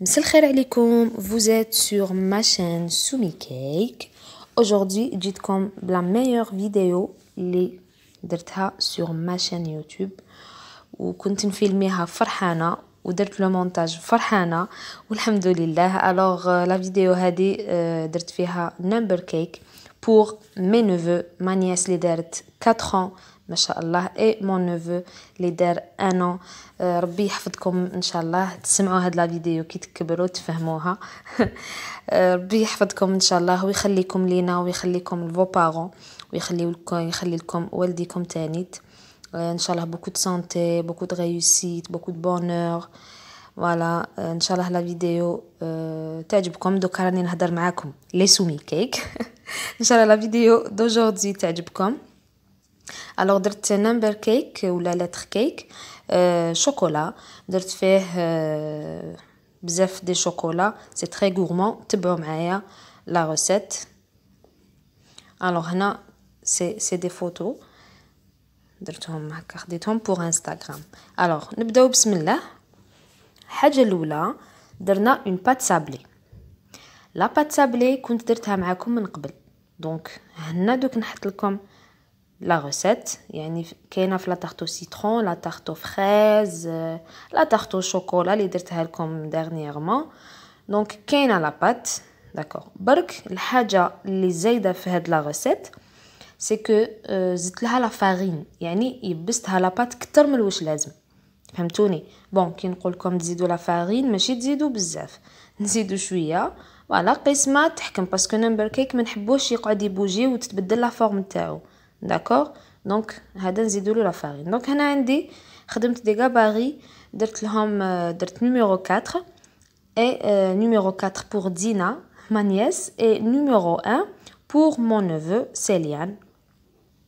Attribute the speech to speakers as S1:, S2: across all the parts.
S1: مساء الخير عليكم. Vous êtes sur ma chaîne Soumi Cake. Aujourd'hui, جيتكم بلا meilleure vidéo اللي درتها sur ma chaîne YouTube وكنت نفيلميها فرحانة ودرت لو مونتاج فرحانة والحمد لله. alors la vidéo هذه درت فيها number cake pour mes neveux, ma nièce اللي دارت 4 ans ما شاء الله et mon neveu اللي دار 1 an. ربي يحفظكم ان شاء الله تسمعوا هاد لا فيديو كي تكبروا تفهموها. ربي يحفظكم ان شاء الله ويخليكم لينا ويخليكم لفو بارون ويخلي لكم والديكم تانيت. ان شاء الله beaucoup de santé, beaucoup de réussite, beaucoup de bonheur. فوالا ان شاء الله لا فيديو تعجبكم. دوكا راني نهضر معاكم لي سومي كيك. ان شاء الله لا فيديو دوجوردي تعجبكم. alors درت نمبر كيك ولا لتر كيك شوكولا. درت فيه بزاف دي شوكولا سي تري غورمون. تبعوا معايا لا ريسيت. alors هنا سي دي فوتو درتهم هكا خديتهم بور انستغرام. alors نبداو بسم الله. الحاجه الاولى درنا اون بات سابلي. لا بات سابلي كنت درتها معكم من قبل دونك هنا دوك نحط لكم لا ريسيت. يعني كاينه في لا تارتو سيترون, لا تارتو فريز, لا تارتو شوكولا اللي درتها لكم ديرنييرمون. دونك كاينه لا بات داكور. برك الحاجه اللي زايده في هاد لا ريسيت سي كو زدت لها لا فارين, يعني يبستها لا بات كتر من واش لازم. فهمتوني؟ بون كي نقول لكم تزيدوا لا فارين ماشي تزيدوا بزاف, نزيدوا شويه. فوالا قسمه تحكم باسكو نمبر كيك ما نحبوش يقعد يبوجي وتتبدل لا فورم تاعو. داكور دونك هذا نزيدوا له لا فارين. دونك هنا عندي خدمت دي غاباري درت لهم درت نيميرو 4 اي نيميرو 4 pour دينا ما نيس اي نيميرو 1 pour mon neveu سيليان.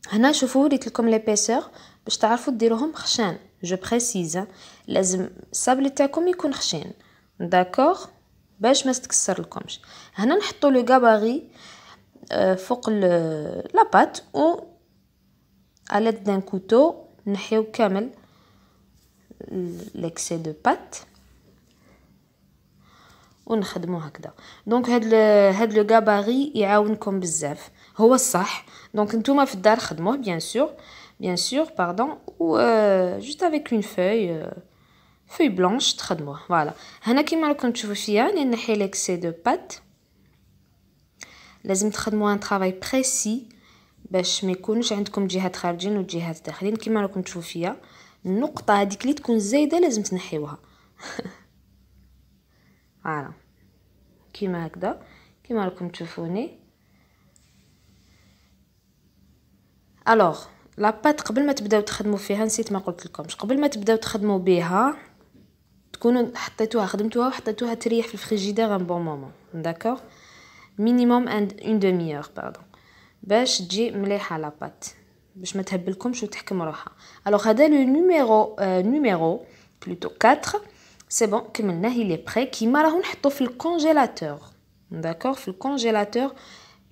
S1: هنا شوفوا ريت لكم ليبيسور باش تعرفوا ديروهم خشان. جو بريسيز لازم الصابلي تاعكم يكون خشين داكور باش ما تتكسر لكمش. هنا نحطوا لو غاباري فوق لا بات و à l'aide d'un couteau نحيو كامل l'excès de pâte ونخدمو هكذا. دونك هاد لو غاباري يعاونكم بزاف, هو الصح. دونك نتوما في الدار خدموه bien sûr pardon ou juste avec une feuille blanche تخدموه. فوالا هنا كيما راكم تشوفوا فيا راني نحي l'excès de pâte. لازم تخدموا ان طرافاي بريسي باش ما يكونش عندكم جهات خارجين وجهات داخلين. كيما راكم تشوفوا فيا النقطه هذيك اللي تكون زايده لازم تنحيوها. فوالا كيما هكذا كيما راكم تشوفوني. الوغ لا بات قبل ما تبداو تخدموا فيها نسيت ما قلت لكمش, قبل ما تبداو تخدموا بها تكونوا حطيتوها خدمتوها وحطيتوها تريح في الفريجيدير ان بون مومون داكور مينيموم اون دمي اور باردون باش تجي مليحه لا بات باش ما تهبلكمش وتحكم روحها. الوغ هذا لو نيميرو بلوتو 4 سي بون كملناه لي بري. كيما راهو نحطو في الكونجيلاتور داكور في الكونجيلاتور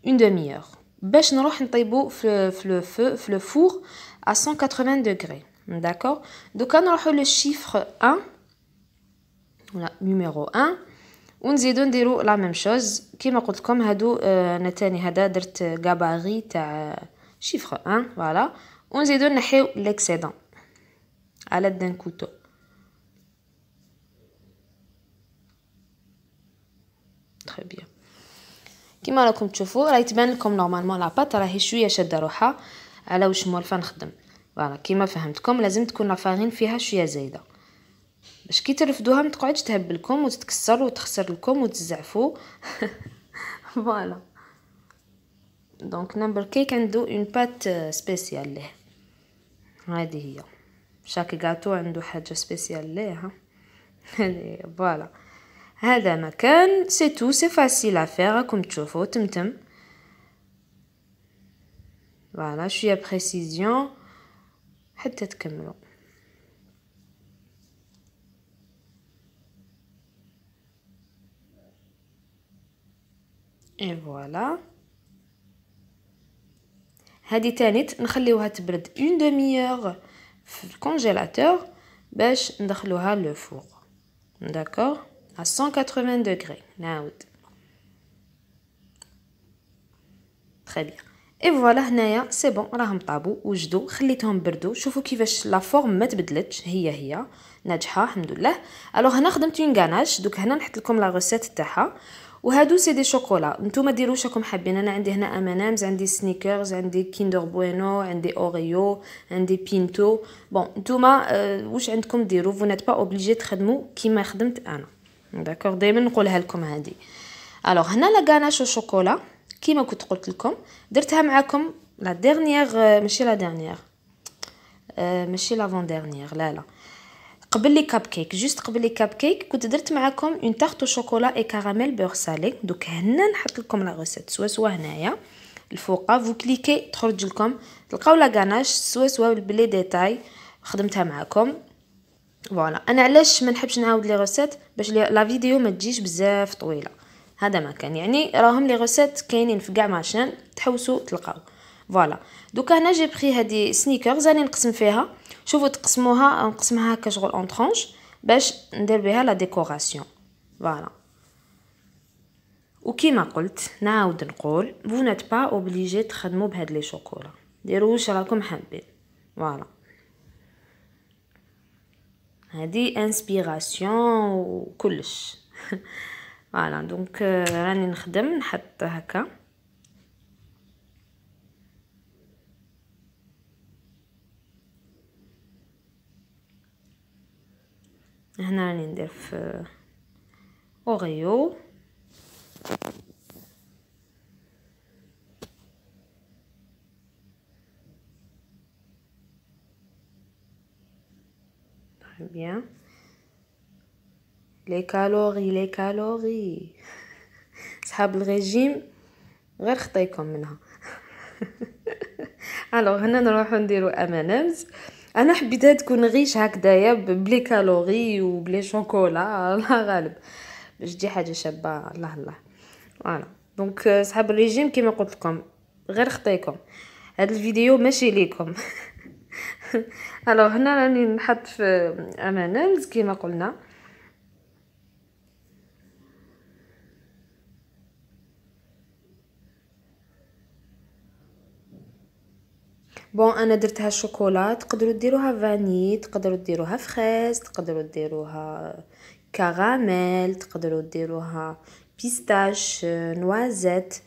S1: اون دمي اور باش نروح نطيبو في لو فور à 180 degrés داكور. دوكا نروحو لو شيفر 1 ولا نيميرو 1 ونزيدو نديرو لا ميم شوز كيما قلت لكم. هادو انا تاني هذا درت غاباري تاع شيفر 1 فوالا ونزيدو نحيو ليكسيدون على دان كوتو. تري بيان كيما راكم تشوفوا راهي تبان لكم نورمالمون لا بات راهي شويه شاده روحها على واش موالفه نخدم. فوالا كيما فهمتكم لازم تكون لا فارين فيها شويه زايده باش كي ترفدوها ما تقعدش تهبلكم وتتكسر وتخسر لكم وتزعفوا. فوالا دونك نمبر كيك عنده اون بات سبيسيال ليه. هذه هي شاك غاتو عنده حاجه سبيسيال ليه. ها فوالا هذا مكان سي تو سي فاسيل افير راكم تشوفوا تمتم. فوالا شويه بريسيزيون حتى تكملوا. اي فوالا هادي تانيت نخليوها تبرد اون دمي اور في الكونجيلاتور باش ندخلوها لو فور داكور. à 180 degrés. نعاود. très bien. اي فوالا هنايا سي بون راهم طابو وجدوا خليتهم بردوا. شوفوا كيفاش لا فورم ما تبدلتش، هي ناجحه الحمد لله. الوغ هنا خدمت اون غاناش، دوك هنا نحط لكم لا ريسيت تاعها. وهادو سي دي شوكولا، نتوما ديروا واش راكم حابين. انا عندي هنا امانامز، عندي سنيكرز، عندي كيندر بوينو، عندي اوريو، عندي بينتو. بون نتوما واش عندكم ديروا، فو نيت با اوبليجي تخدموا كيما خدمت انا. داكوغ دائما نقولها لكم هذه. الوغ هنا لا غاناش الشوكولا كيما كنت قلت لكم درتها معكم لا ديرنيير، ماشي لا ديرنيير، ماشي لافون ديرنيير، لا قبل لي كاب كيك، جوست قبل لي كاب كيك كنت درت معكم اون تارت شوكولا اي كراميل بور سالي. دوك هنا نحط لكم لا ريسيت سوا هنايا الفوقه، فو كليكي تخرج لكم تلقاو لا غاناش سوا بلي ديتاي خدمتها معكم. فوالا انا علاش ما نحبش نعاود لي ريسيت، باش لا فيديو ما تجيش بزاف طويله. هذا ما كان يعني راهم لي ريسيت كاينين في كاع ماشين تحوسوا تلقاو. فوالا دوكا هنا جي بري هذه سنيكرز راني نقسم فيها. شوفوا تقسموها، نقسمها هكا شغل اون طرونش باش ندير بها لا ديكوراسيون. فوالا وكيما قلت نعاود نقول فو نيت با اوبليجي تخدموا بهاد لي شوكولا، ديروا واش راكم حابين. فوالا هذه انسبيراسيون وكلش. فوالا دونك راني نخدم نحط هكا. هنا راني ندير في اوريو. très bien. لي كالوري صحاب الرجيم غير خطيكم منها. الوغ هنا نروحو نديرو امانامز. انا حبيتها تكون غيش هكذايا بلي كالوري وبلي شوكولا، الله غالب باش تجي حاجه شابه. الله فوالا دونك صحاب الرجيم كيما قلت لكم غير خطيكم، هاد الفيديو ماشي ليكم. الوغ هنا راني نحط في امانامز كيما قلنا. بون انا درتها شوكولا، تقدروا ديروها فاني، تقدروا ديروها فريز، تقدروا ديروها كراميل، تقدروا ديروها بيستاش، نوازيت،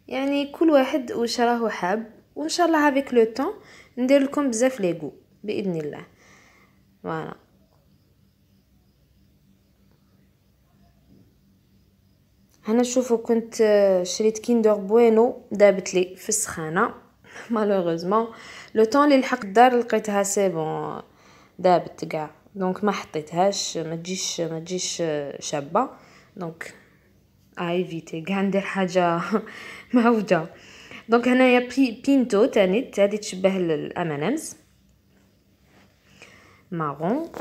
S1: يعني كل واحد واش راهو حاب. وان شاء الله افيك لو طون ندير لكم بزاف لي غو باذن الله. فوالا هنا شوفوا كنت شريت كيندر بوينو دابت لي في السخانه مالوغوزمون لو طون اللي لحقت الدار لقيتها سي بون دابت كاع، دونك ما حطيتهاش ما تجيش شابه. دونك ايفيتي كاع ندير حاجه معوجه. دونك هنايا بينتو تاني هذه تشبه الامانامز مارون،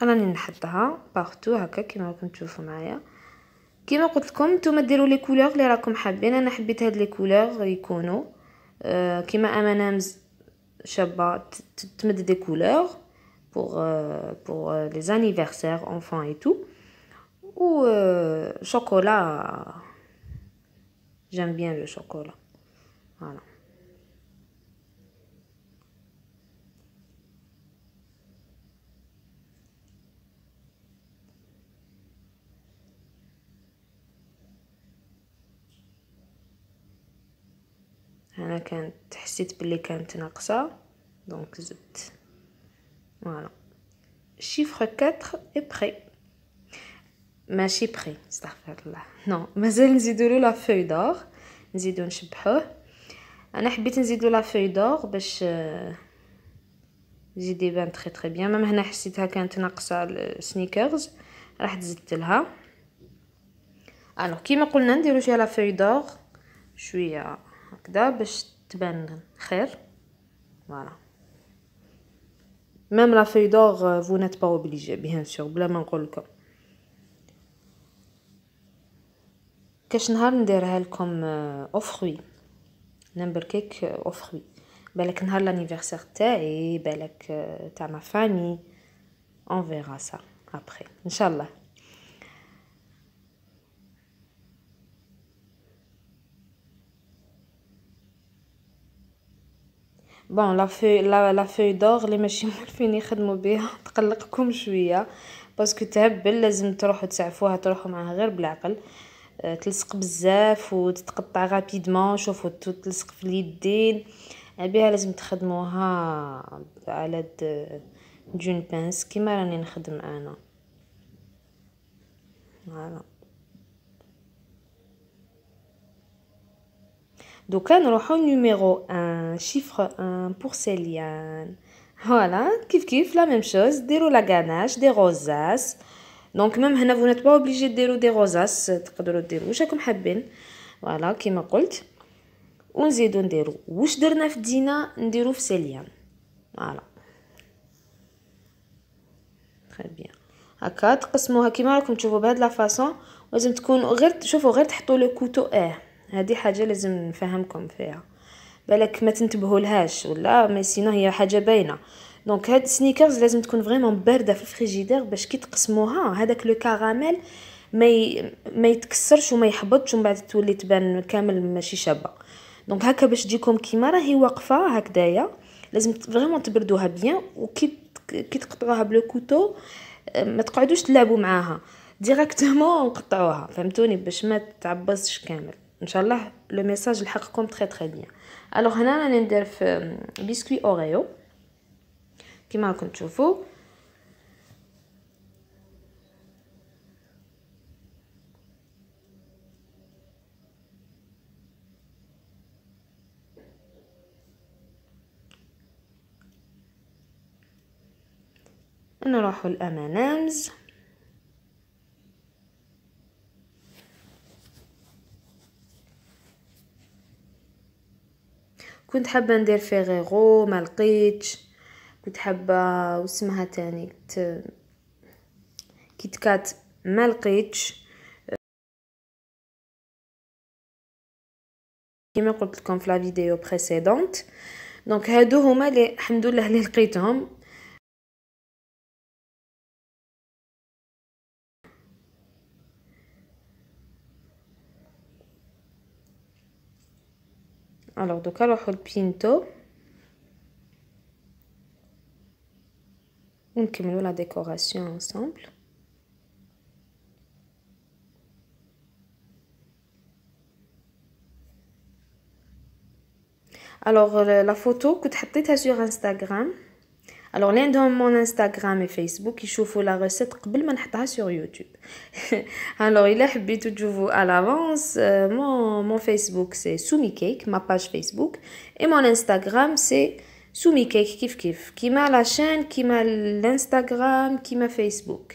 S1: راني نحطها بارتو هكا كيما راكم تشوفوا معايا. كيما قلت لكم نتوما ديروا لي كولور اللي راكم حابين. انا حبيت هاد لي كولور يكونوا كيما امانامز شابه تمد دي كولور pour les anniversaires enfants et tout. ou chocolat, j'aime bien le chocolat. Voilà. انا كانت حسيت بلي كانت ناقصه دونك زدت. فوالا chiffre 4 est prêt. ماشي بري استغفر الله، نو مازال نزيدولو لا فوي دور، نزيدو نشبحوه. انا حبيت نزيدو لا فوي دور باش يزيد يبان تري تري بيان. مام هنا حسيتها كانت ناقصه السنيكرز راح زدت لها. الوغ كيما قلنا نديرو فيها لا فوي دور شويه هكذا باش تبان خير. فوالا ميم لا فوي دور فو نيت با اوبليجي بيان سور بلا ما نقول لكم. كاش نهار نديرها لكم او فروي، نمبر كيك او فروي، بالك نهار لانيفرسير تاعي، بالك تاع ما فامي، اون فيرا سا ابري ان شاء الله. بون لا فوي دور اللي ماشي مولفين يخدموا بها تقلقكم شويه باسكو تهبل، لازم تروحوا تسعفوها، تروحوا معاها غير بالعقل. تلصق بزاف وتتقطع غابيدمون، شوفوا تلصق في اليدين بها. لازم تخدموها على دون بانس كيما راني نخدم انا. فوالا دوكا نروحو نيميرو 1 شيفر 1 بورسيليان. فوالا كيف لا ميم شوز، ديروا لا غاناش دي روزاس. دونك ميم هنا فو نيت با اوبليجي ديروا دي روزاس، تقدروا ديروا واش راكم حابين. فوالا كيما قلت، ونزيدو نديرو واش درنا في دينا نديرو في سيليان. فوالا تري بيان. هكا تقسموها كيما راكم تشوفوا بهاد لا فاصون. لازم تكونوا غير شوفوا غير تحطوا لو كوتو هذه حاجه لازم نفهمكم فيها، بالك ما تنتبهوا لهاش ولا ما سينو هي حاجه باينه. دونك هاد السنيكرز لازم تكون فريمون بارده في الفريجيدير باش كي تقسموها هذاك لو كراميل ما يتكسرش وما يحبطش ومن بعد تولي تبان كامل ماشي شابه. دونك هكا باش تجيكم كيما راهي واقفه هكذايا، لازم فريمون تبردوها بيان. وكي تقطعوها بلو كوتو ما تقعدوش تلعبوا معاها ديريكتومون نقطعوها، فهمتوني، باش ما تعبصش كامل. ان شاء الله لو ميساج لحقكم تري بيان. الوغ هنا راني ندير في بسكوي اوريو كيما راكم تشوفوا. نروحوا الامانامز. كنت حابه ندير فيغيرو ما لقيتش، كنت حابه واسمها تاني كيت كات ما لقيتش. كما قلت لكم في لا فيديو بريسيدونت. دونك هادو هما اللي الحمد لله اللي لقيتهم. الوغ دوكا نروحو لبينتو ونكملو لا ديكوراسيون انصامبل. الوغ لا فوتو كنت حطيتها سور انستغرام. الوغ اللي عندهم مون انستغرام وفيسبوك يشوفوا لا ريسيت قبل ما نحطها سور يوتيوب. الوغ الا حبيتو تشوفوا à l'avance, mon Facebook c'est Soumi Cake, ma page Facebook, et mon Instagram c'est Soumi Cake كيف كيما لا chaîne كيما الانستغرام كيما فيسبوك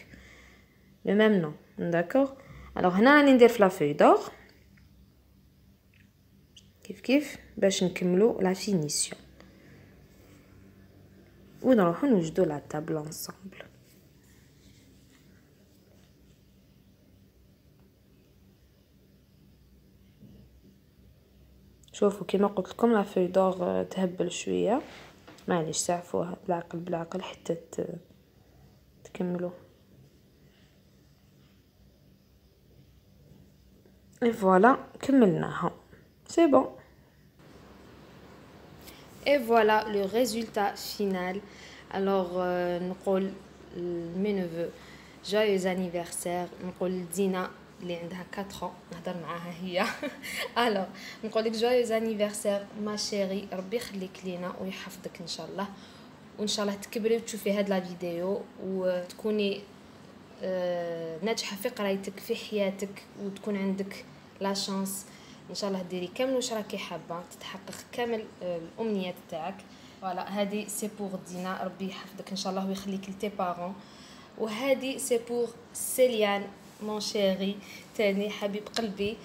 S1: le même nom. D'accord. alors هنا راني ندير في لا فeuille d'or كيف باش نكملو لا فينيسيون ونروحو نوجدو لا طابل انصامبل. شوفوا كيما قلت لكم لا فوي دور تهبل شويه، معليش سعفوها بالعقل حتى تكملوا. اي فوالا كملناها سي بون. Et voilà le résultat final. Alors نقول mes neveux joyeux anniversaire. نقول دينا اللي عندها 4 ans نهضر معاها هي. alors نقول لك joyeux anniversaire ما شيري، ربي يخليك لينا ويحفظك ان شاء الله، وان شاء الله تكبري وتشوفي هاد لا فيديو وتكوني ناجحه في قرايتك في حياتك، وتكون عندك لا شانس ان شاء الله ديري كامل واش راكي حابه، تتحقق كامل الامنيات تاعك. فوالا هذه سي بور دينا، ربي يحفظك ان شاء الله ويخليك لتي بارون. وهذه سي بور سيليان مون شيري تاني حبيب قلبي.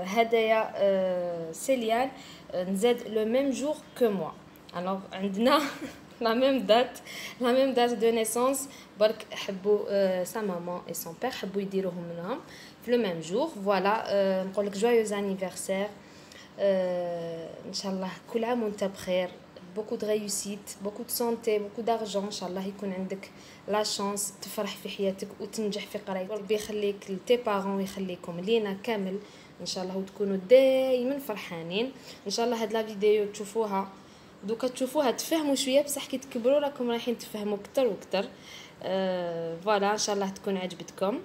S1: هدايا سيليان نزاد لو ميم جور كو موا. الوغ عندنا la même date de naissance. برك حبوا sa maman et son père حبوا يديروهم لهم في le même jour. voilà. نقول لك joyeux anniversaire. ان شاء الله كل عام وانت بخير، beaucoup de réussite, beaucoup de santé, beaucoup d'argent. ان شاء الله يكون عندك لا شانس تفرح في حياتك وتنجح في قرايتك. ربي يخليك لتي بارون ويخليكم لينا كامل ان شاء الله، وتكونوا دائما فرحانين ان شاء الله. هاد لا فيديو تشوفوها دوكا تشوفوها تفهموا شويه، بصح كي تكبروا راكم رايحين تفهموا اكثر واكثر. فوالا ان شاء الله تكون عجبتكم،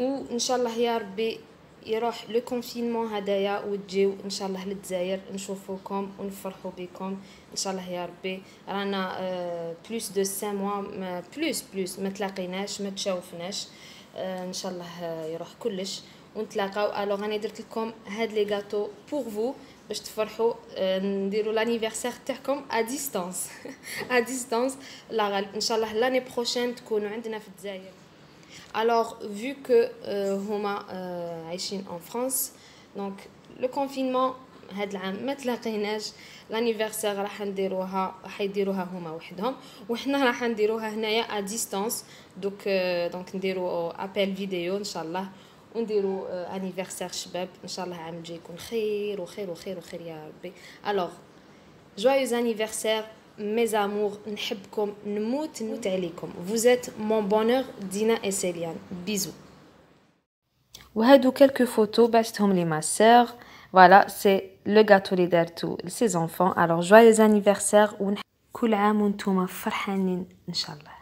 S1: وان شاء الله يا ربي يروح لو كونفينمون هدايا وتجيو ان شاء الله للجزائر نشوفوكم ونفرحوا بكم ان شاء الله يا ربي. رانا بلوس دو 5 موا بلوس ما تلاقيناش ما تشاوفناش. ان شاء الله يروح كلش ونتلاقاو. الوغ راني درت لكم هاد لي غاتو بور فو باش تفرحوا. نديروا لانيفرسير تاعكم ا ديستانس ا ديستانس لا غالب ان شاء الله لاني بروشين تكونوا عندنا في الجزائر. Alors, vu que هما عايشين en France, donc le confinement هاد العام ما تلاقيناش. لانيفرسير راح حيديروها هما وحدهم، وحنا راح نديروها هنايا ا ديستانس. دونك نديروا ابل فيديو ان شاء الله، ونديروا انيفرسير شباب ان شاء الله. عام الجاي يكون خير وخير وخير وخير يا ربي. alors joyeux anniversaire mes amours، نحبكم نموت عليكم. vous êtes mon bonheur دينا et Céliane. bisous. وهادو quelques photos بعثتهم لي ma sœur. voilà c'est le gâteau اللي دارتو لسي enfants. alors joyeux anniversaire، كل عام وانتم فرحانين ان شاء الله.